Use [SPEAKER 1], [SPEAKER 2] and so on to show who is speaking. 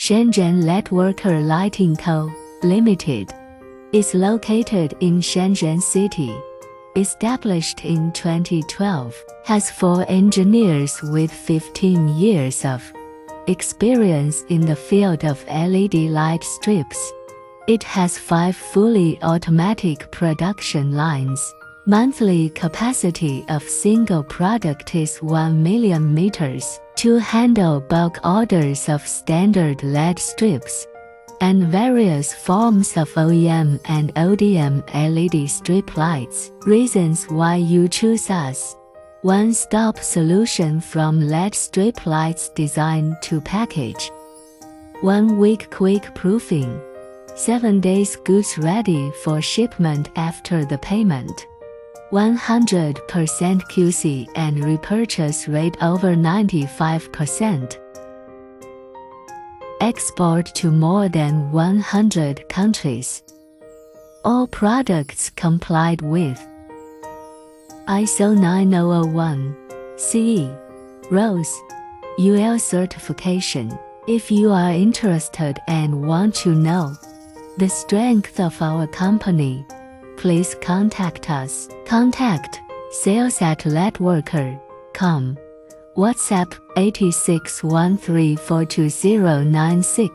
[SPEAKER 1] Shenzhen LEDWorker Lighting Co., Limited, is located in Shenzhen City. Established in 2012, has 4 engineers with 15 years of experience in the field of LED light strips. It has 5 fully automatic production lines. Monthly capacity of single product is 1 million meters to handle bulk orders of standard LED strips and various forms of OEM and ODM LED strip lights. Reasons why you choose us: one-stop solution from LED strip lights design to package. 1 week quick proofing. 7 days goods ready for shipment after the payment. 100% QC and repurchase rate over 95%. Export to more than 100 countries. All products complied with ISO 9001, CE, RoHS, UL certification. If you are interested and want to know the strength of our company, please contact us. Contact sales@ledworker.com. WhatsApp 8613422096.